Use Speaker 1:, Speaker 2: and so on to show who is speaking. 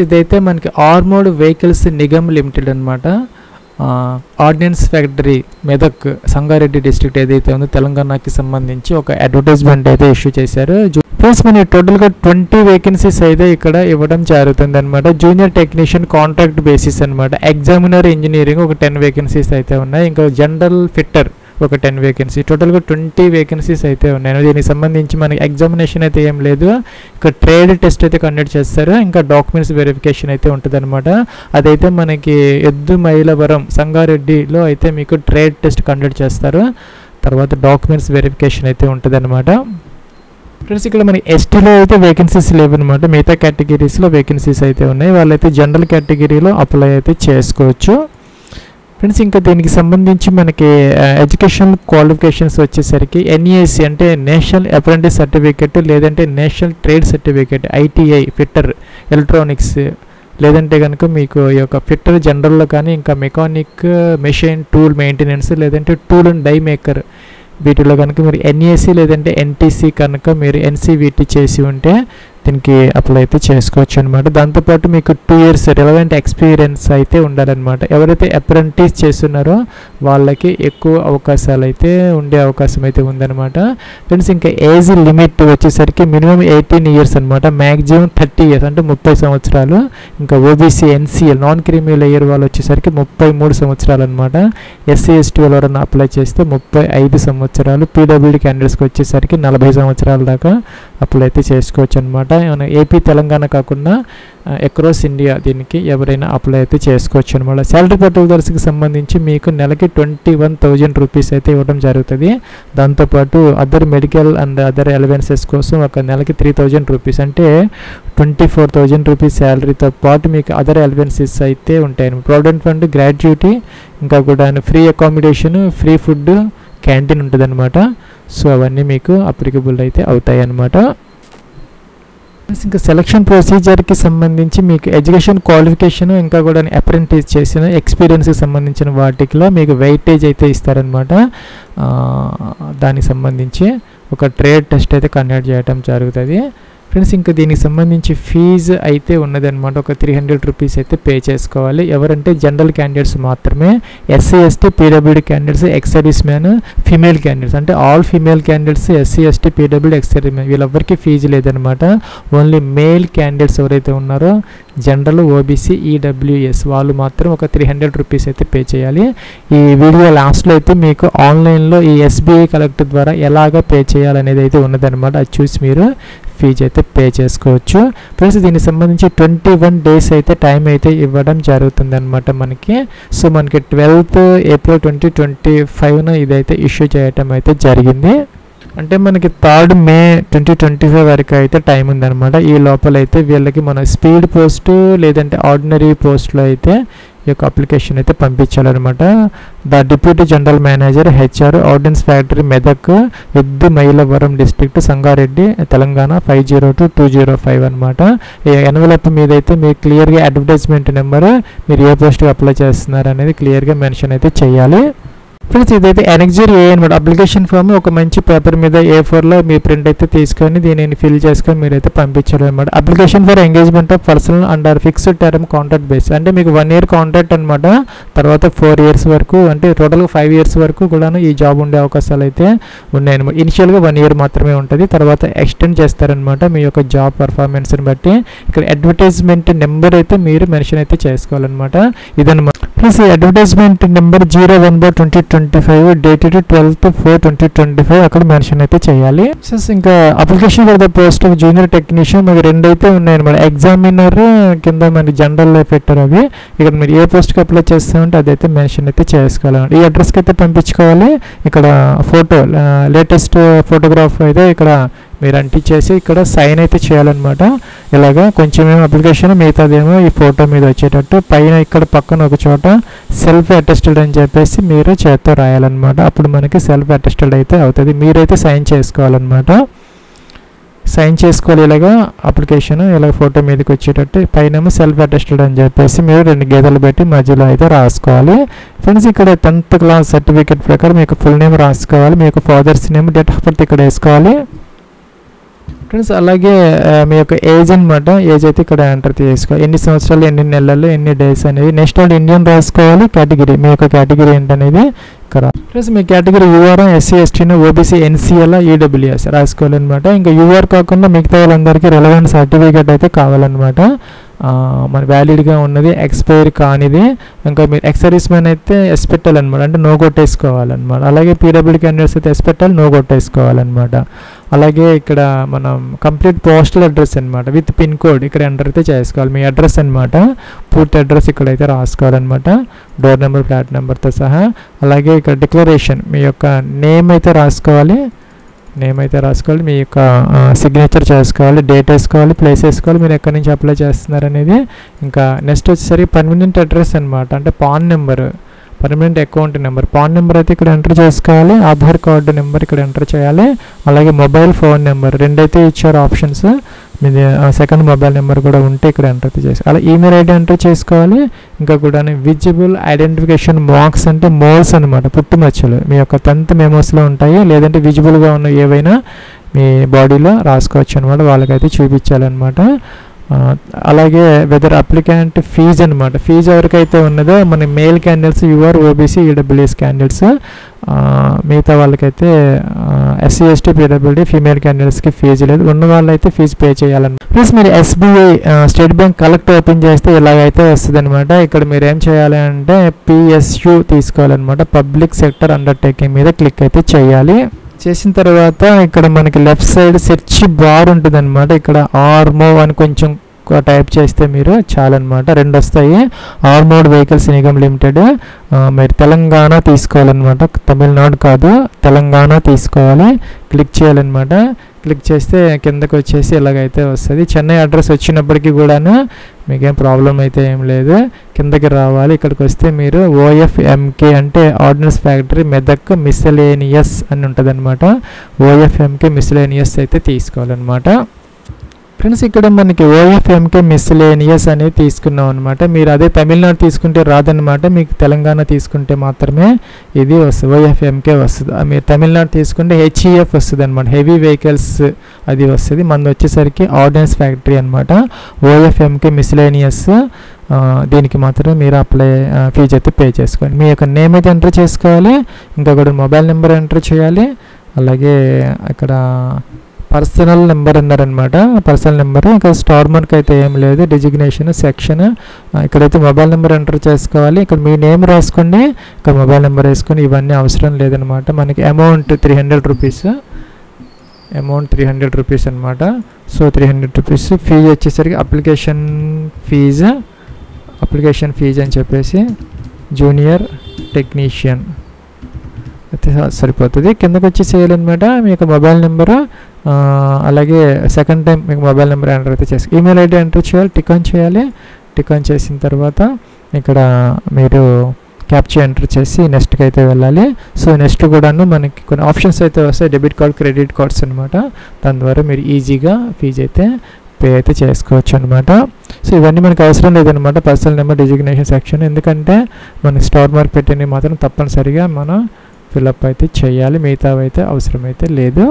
Speaker 1: ఇదైతే మనకి ఆర్మోర్డ్ vehicles Nigam limited అనమాట. Ordinance factory Medak Sangareddy district ఏదైతే ఉందో తెలంగాణకి సంబంధించి ఒక అడ్వర్టైజ్మెంట్ అయితే ఇష్యూ చేశారు. ప్లస్ మనకి టోటల్గా 20 వేకెన్సీస్ అయితే ఇక్కడ ఇవ్వడం జరుగుతుంది అనమాట. జూనియర్ టెక్నీషియన్ కాంట్రాక్ట్ బేసిస్ అనమాట. ఎగ్జామినర్ ఇంజనీరింగ్ ఒక 10 వేకెన్సీస్ అయితే ఉన్నాయి. ఇంకా జనరల్ ఫిట్టర్ ఒక 10 వేకెన్సీ, టోటల్గా 20 వేకెన్సీస్ అయితే ఉన్నాయి. దీనికి సంబంధించి మనకి ఎగ్జామినేషన్ అయితే ఏం లేదు, ఇక్కడ ట్రేడ్ టెస్ట్ అయితే కండక్ట్ చేస్తారు. ఇంకా డాక్యుమెంట్స్ వెరిఫికేషన్ అయితే ఉంటుంది అనమాట. అదైతే మనకి ఎద్దు మైలవరం సంగారెడ్డిలో అయితే మీకు ట్రేడ్ టెస్ట్ కండక్ట్ చేస్తారు. తర్వాత డాక్యుమెంట్స్ వెరిఫికేషన్ అయితే ఉంటుంది అనమాట. ఫ్రెండ్స్ ఇక్కడ మనకి ఎస్టీలో అయితే వేకెన్సీస్ లేవన్నమాట. మిగతా కేటగిరీస్లో వేకెన్సీస్ అయితే ఉన్నాయి. వాళ్ళైతే జనరల్ కేటగిరీలో అప్లై అయితే చేసుకోవచ్చు. ఫ్రెండ్స్ ఇంకా దీనికి సంబంధించి మనకి ఎడ్యుకేషనల్ క్వాలిఫికేషన్స్ వచ్చేసరికి ఎన్ఈఎస్సి అంటే నేషనల్ అప్రెంటిస్ సర్టిఫికేట్, లేదంటే national trade certificate, ITI fitter electronics, లేదంటే కనుక మీకు ఈ యొక్క ఫిట్టర్ జనరల్లో కానీ ఇంకా మెకానిక్ మెషిన్ టూల్ మెయింటెనెన్స్, లేదంటే టూల్ అండ్ డై మేకర్ వీటిలో కనుక మీరు ఎన్ఈఎస్సి లేదంటే ఎన్టీసీ కనుక మీరు ఎన్సీవీటీ చేసి ఉంటే దీనికి అప్లై అయితే చేసుకోవచ్చు అనమాట. దాంతోపాటు మీకు 2 years రిలవెంట్ ఎక్స్పీరియన్స్ అయితే ఉండాలన్నమాట. ఎవరైతే అప్రెంటిస్ చేస్తున్నారో వాళ్ళకి ఎక్కువ అవకాశాలు అయితే ఉండే అవకాశం అయితే ఉందన్నమాట. ఫ్రెండ్స్ ఇంకా ఏజ్ లిమిట్ వచ్చేసరికి మినిమం 18 years అనమాట, మ్యాక్సిమం 30 years అంటే 30 సంవత్సరాలు. ఇంకా OBC NCL non creamy layer వాళ్ళు వచ్చేసరికి 33 సంవత్సరాలు అనమాట. ఎస్సీ ఎస్టీ వాళ్ళు ఎవరైనా అప్లై చేస్తే 35 సంవత్సరాలు. పీడబ్ల్యూడీ క్యాండిడేట్స్కి వచ్చేసరికి 40 సంవత్సరాల దాకా అప్లై అయితే చేసుకోవచ్చు అనమాట. ఏపీ తెలంగాణ కాకుండా అక్రాస్ ఇండియా దీనికి ఎవరైనా అప్లై అయితే చేసుకోవచ్చు అనమాట. శాలరీ పర్టికులర్స్కి సంబంధించి మీకు నెలకి 21,000 రూపీస్ అయితే ఇవ్వడం జరుగుతుంది. దాంతోపాటు other medical and other allowances కోసం ఒక నెలకి 3,000 రూపీస్ అంటే 24,000 రూపీస్ శాలరీతో పాటు మీకు అదర్ అలవెన్సెస్ అయితే ఉంటాయి. ప్రావిడెంట్ ఫండ్, గ్రాట్యుటీ, ఇంకా కూడా free accommodation, free food, canteen ఉంటుంది అనమాట. సో అవన్నీ మీకు అప్లికబుల్ అయితే అవుతాయి అన్నమాట. ఇంకా సెలక్షన్ ప్రొసీజర్కి సంబంధించి మీకు ఎడ్యుకేషన్ క్వాలిఫికేషన్ ఇంకా కూడా అప్రెంటిస్ చేసిన ఎక్స్పీరియన్స్కి సంబంధించిన వాటిలో మీకు వెయిటేజ్ అయితే ఇస్తారనమాట. దానికి సంబంధించి ఒక ట్రేడ్ టెస్ట్ అయితే కండక్ట్ చేయడం జరుగుతుంది. ఫ్రెండ్స్ ఇంకా దీనికి సంబంధించి ఫీజు అయితే ఉన్నదన్నమాట. ఒక 300 రూపీస్ అయితే పే చేసుకోవాలి. ఎవరంటే జనరల్ క్యాండిడేట్స్ మాత్రమే. SC ST PWD candidates, ex service man, female candidates అంటే all female candidates, SC ST PWD ex service man వీళ్ళెవ్వరికి ఫీజు లేదనమాట. ఓన్లీ మేల్ క్యాండిడేట్స్ ఎవరైతే ఉన్నారో జనరల్, ఓబీసీ, ఈడబ్ల్యూఎస్ వాళ్ళు మాత్రం ఒక 300 రూపీస్ అయితే పే చేయాలి. ఈ వీడియో లాస్ట్లో అయితే మీకు ఆన్లైన్లో ఈ ఎస్బీఐ కలెక్టర్ ద్వారా ఎలాగ పే చేయాలనేది అయితే ఉన్నదన్నమాట. అది చూసి మీరు ఫీజు అయితే పే చేసుకోవచ్చు. ప్లస్ దీనికి సంబంధించి 21 days అయితే టైం అయితే ఇవ్వడం జరుగుతుంది అనమాట మనకి. సో మనకి 12th April 2025 ఇదైతే ఇష్యూ చేయటం అయితే జరిగింది. అంటే మనకి 3rd May 2025 వరకు అయితే టైం ఉందన్నమాట. ఈ లోపల అయితే వీళ్ళకి మన స్పీడ్ పోస్ట్ లేదంటే ఆర్డినరీ పోస్ట్లో అయితే ఈ యొక్క అప్లికేషన్ అయితే పంపించాలన్నమాట. The deputy general manager HR, ordnance factory Medak, Yeddumailaram district, Sangareddy, Telangana 502205 అనమాట. ఈ ఎన్వలప్ మీద అయితే మీరు క్లియర్గా అడ్వర్టైజ్మెంట్ నెంబర్, మీరు ఏ పోస్ట్కి అప్లై చేస్తున్నారు అనేది క్లియర్గా మెన్షన్ అయితే చేయాలి. ఫ్రెండ్స్ ఇదైతే ఎనెక్జర్ ఏ అనమాట. అప్లికేషన్ ఫామ్ ఒక మంచి పేపర్ మీద A4లో మీ ప్రింట్ అయితే తీసుకొని దీనిని ఫిల్ చేసుకొని మీరైతే పంపించాలన్నమాట. Application for engagement of personnel under fixed term contract base అంటే మీకు 1 year కాంట్రాక్ట్ అనమాట. తర్వాత 4 years వరకు అంటే టోటల్గా 5 years వరకు కూడాను ఈ జాబ్ ఉండే అవకాశాలు అయితే ఉన్నాయన్నమాట. ఇనిషియల్గా 1 year మాత్రమే ఉంటుంది, తర్వాత ఎక్స్టెండ్ చేస్తారనమాట మీ యొక్క జాబ్ పర్ఫార్మెన్స్ని బట్టి. ఇక్కడ అడ్వర్టైజ్మెంట్ నెంబర్ అయితే మీరు మెన్షన్ అయితే చేసుకోవాలన్నమాట. ఇదన్నమాట. ప్లస్ ఈ అడ్వర్టైజ్మెంట్ నెంబర్ 01/2025 డేటెడ్ 12/4/2025 అక్కడ మెన్షన్ అయితే చేయాలి. సో ఇంకా application for the post of junior technician మీకు 2 అయితే ఉన్నాయన్నమాట. ఎగ్జామినర్ కింద మన జనరల్ ఫిట్టర్ అవి. ఇక్కడ మీరు ఏ పోస్ట్కి అప్లై చేస్తామంటే అదైతే మెన్షన్ అయితే చేసుకోవాలన్నమాట. ఈ అడ్రస్కి అయితే పంపించుకోవాలి. ఇక్కడ ఫోటో లేటెస్ట్ ఫోటోగ్రాఫ్ అయితే ఇక్కడ మీరు అంటించేసి ఇక్కడ సైన్ అయితే చేయాలన్నమాట. ఇలాగా కొంచెం ఏమో అప్లికేషన్, మిగతాదేమో ఈ ఫోటో మీద వచ్చేటట్టు పైన ఇక్కడ పక్కన ఒక చోట సెల్ఫ్ అటెస్టెడ్ అని చెప్పేసి మీరు చేత్తో రాయాలన్నమాట. అప్పుడు మనకి సెల్ఫ్ అటెస్టెడ్ అయితే అవుతుంది. మీరైతే సైన్ చేసుకోవాలన్నమాట. సైన్ చేసుకోవాలి ఇలాగా అప్లికేషన్ ఇలా ఫోటో మీదకి వచ్చేటట్టు, పైన సెల్ఫ్ అటెస్టెడ్ అని చెప్పేసి మీరు 2 గీతలు పెట్టి మధ్యలో అయితే రాసుకోవాలి. ఫ్రెండ్స్ ఇక్కడ 10th క్లాస్ సర్టిఫికేట్ ప్రకారం మీకు ఫుల్ నేమ్ రాసుకోవాలి. మీకు father's name, date of birth ఇక్కడ వేసుకోవాలి. ఫ్రెండ్స్ అలాగే మీ యొక్క ఏజ్ అనమాట, ఏజ్ అయితే ఇక్కడ ఎంటర్ చేసుకోవాలి, ఎన్ని సంవత్సరాలు, ఎన్ని నెలలు, ఎన్ని డేస్ అనేది. నెక్స్ట్ వాళ్ళు ఇండియన్ రాసుకోవాలి. కేటగిరీ, మీ యొక్క కేటగిరీ ఏంటనేది ఇక్కడ. ఫ్రెండ్స్ మీ కేటగిరీ యూఆర్, ఎస్సీ, ఎస్టీను, ఓబీసీ, ఎన్సీఎల్, ఈడబ్ల్యూఎస్ రాసుకోవాలన్నమాట. ఇంకా యూఆర్ కాకుండా మిగతా వాళ్ళందరికీ రెలవెంట్ సర్టిఫికేట్ అయితే కావాలన్నమాట. మన వ్యాలిడ్గా ఉన్నది, ఎక్స్పైర్ కానిది. ఇంకా మీరు ఎక్సర్వీస్ మ్యాన్ అయితే ఎస్ పెట్టాలన్నమాట, అంటే నో కొట్టేసుకోవాలన్నమాట. అలాగే పీడబ్ల్యూ క్యాండిడేట్స్ అయితే ఎస్ పెట్టాలి, నో కొట్టేసుకోవాలన్నమాట. అలాగే ఇక్కడ మనం కంప్లీట్ పోస్టల్ అడ్రస్ అనమాట విత్ పిన్ కోడ్ ఇక్కడ ఎంటర్ అయితే చేసుకోవాలి. మీ అడ్రస్ అనమాట, పూర్తి అడ్రస్ ఇక్కడైతే రాసుకోవాలన్నమాట, డోర్ నెంబర్, ఫ్లాట్ నెంబర్తో సహా. అలాగే ఇక్కడ డిక్లరేషన్, మీ యొక్క నేమ్ అయితే రాసుకోవాలి, మీ యొక్క సిగ్నేచర్ చేసుకోవాలి, డేట్ వేసుకోవాలి, ప్లేస్ వేసుకోవాలి, మీరు ఎక్కడి నుంచి అప్లై చేస్తున్నారు అనేది. ఇంకా నెక్స్ట్ వచ్చేసరికి పర్మనెంట్ అడ్రస్ అనమాట, అంటే pan number, permanent account number, pan number అయితే ఇక్కడ ఎంటర్ చేసుకోవాలి. ఆధార్ కార్డు నెంబర్ ఇక్కడ ఎంటర్ చేయాలి. అలాగే మొబైల్ ఫోన్ నెంబర్ రెండైతే ఇచ్చారు ఆప్షన్స్, మీది సెకండ్ మొబైల్ నెంబర్ కూడా ఉంటే ఇక్కడ ఎంటర్ చేసుకోవాలి. అలా ఈమెయిల్ ఐడి ఎంటర్ చేసుకోవాలి. ఇంకా కూడా విజిబుల్ ఐడెంటిఫికేషన్ మార్క్స్ అంటే మోల్స్ అనమాట, పుట్టుమచ్చలు మీ యొక్క 10th మెమోస్లో ఉంటాయి, లేదంటే విజిబుల్గా ఉన్న ఏవైనా మీ బాడీలో రాసుకోవచ్చు అనమాట, వాళ్ళకైతే చూపించాలన్నమాట. అలాగే వెదర్ అప్లికెంట్ ఫీజు అనమాట, ఫీజు ఎవరికైతే ఉన్నదో మన male candidates, UR, OBC, EWS candidates, మిగతా వాళ్ళకైతే ఎస్సీ, ఎస్టీ, పీడబ్ల్యూడీ, ఫీమేల్ క్యాండిడేట్స్కి ఫీజు లేదు, ఉన్న వాళ్ళైతే ఫీజు పే చేయాలన్నమాట. ప్లస్ మీరు SBI state bank collect open చేస్తే ఇలాగైతే వస్తుంది అనమాట. ఇక్కడ మీరు ఏం చేయాలి అంటే పిఎస్యు తీసుకోవాలన్నమాట, పబ్లిక్ సెక్టర్ అండర్టేకింగ్ మీద క్లిక్ అయితే చేయాలి. చేసిన తర్వాత ఇక్కడ మనకి లెఫ్ట్ సైడ్ సెర్చ్ బార్ ఉంటుంది అనమాట, ఇక్కడ ఆర్మోవ్ అని కొంచెం టైప్ చేస్తే మీరు చాలన్నమాట, 2 వస్తాయి. ఆర్మోడ్ వెహికల్స్ నిగమ్ లిమిటెడ్, మీరు తెలంగాణ తీసుకోవాలన్నమాట, తమిళనాడు కాదు, తెలంగాణ తీసుకోవాలి, క్లిక్ చేయాలన్నమాట. క్లిక్ చేస్తే కిందకు వచ్చేసి ఇలాగైతే వస్తుంది. చెన్నై అడ్రస్ వచ్చినప్పటికీ కూడాను మీకేం ప్రాబ్లం అయితే ఏం లేదు, కిందకి రావాలి. ఇక్కడికి వస్తే మీరు ఓఎఫ్ఎంకే అంటే ఆర్డినెన్స్ ఫ్యాక్టరీ మెదక్ మిస్సెలేనియస్ అని ఉంటుంది అనమాట, ఓఎఫ్ఎంకే మిస్సెలేనియస్ అయితే తీసుకోవాలన్నమాట. ఫ్రెండ్స్ ఇక్కడ మనకి ఓఎఫ్ఎంకే మిస్సెలేనియస్ అనేది తీసుకున్నాం అనమాట. మీరు అదే తమిళనాడు తీసుకుంటే రాదనమాట, మీకు తెలంగాణ తీసుకుంటే మాత్రమే ఇది వస్తుంది, ఓఎఫ్ఎంకే వస్తుంది. మీరు తమిళనాడు తీసుకుంటే హెచ్ఈఎఫ్ వస్తుంది అనమాట, హెవీ వెహికల్స్ అది వస్తుంది. మనది వచ్చేసరికి ఆర్డినెన్స్ ఫ్యాక్టరీ అనమాట, ఓఎఫ్ఎంకే మిస్సెలేనియస్. దీనికి మాత్రమే మీరు అప్లై ఫీజు అయితే పే చేసుకోవాలి. మీ యొక్క నేమ్ అయితే ఎంటర్ చేసుకోవాలి, ఇంకా కూడా మొబైల్ నెంబర్ ఎంటర్ చేయాలి. అలాగే ఇక్కడ పర్సనల్ నెంబర్ అన్నారనమాట, పర్సనల్ నెంబర్. ఇంకా స్టార్ మార్క్ అయితే ఏం లేదు, డిజిగ్నేషన్, సెక్షన్, ఇక్కడైతే మొబైల్ నెంబర్ ఎంటర్ చేసుకోవాలి. ఇక్కడ మీ నేమ్ రాసుకోండి, ఇక్కడ మొబైల్ నెంబర్ వేసుకొని, ఇవన్నీ అవసరం లేదనమాట. మనకి అమౌంట్ 300 రూపీస్, అమౌంట్ 300 రూపీస్ అనమాట. So 300 rupees. ఫీజు వచ్చేసరికి అప్లికేషన్ ఫీజు అని చెప్పేసి జూనియర్ టెక్నీషియన్ అయితే సరిపోతుంది. కిందకి వచ్చి చేయాలన్నమాట మీ యొక్క మొబైల్ నెంబరు. అలాగే సెకండ్ టైం మీకు మొబైల్ నెంబర్ ఎంటర్ అయితే చేసి ఈమెయిల్ ఐడి ఎంటర్ చేయాలి, టిక్ ఆన్ చేయాలి. టిక్ ఆన్ చేసిన తర్వాత ఇక్కడ మీరు క్యాప్చా ఎంటర్ చేసి నెక్స్ట్కి అయితే వెళ్ళాలి. సో నెక్స్ట్ కూడాను మనకి కొన్ని ఆప్షన్స్ అయితే వస్తాయి, డెబిట్ కార్డ్, క్రెడిట్ కార్డ్స్ అనమాట. దాని ద్వారా మీరు ఈజీగా ఫీజు అయితే పే అయితే చేసుకోవచ్చు అనమాట. సో ఇవన్నీ మనకు అవసరం లేదనమాట, పర్సనల్ నెంబర్, డిజిగ్నేషన్, సెక్షన్, ఎందుకంటే మనకి స్టార్ మార్క్ పెట్టినవి మాత్రం తప్పనిసరిగా మనం ఫిల్అప్ అయితే చేయాలి, మిగతావి అయితే అవసరం అయితే లేదు.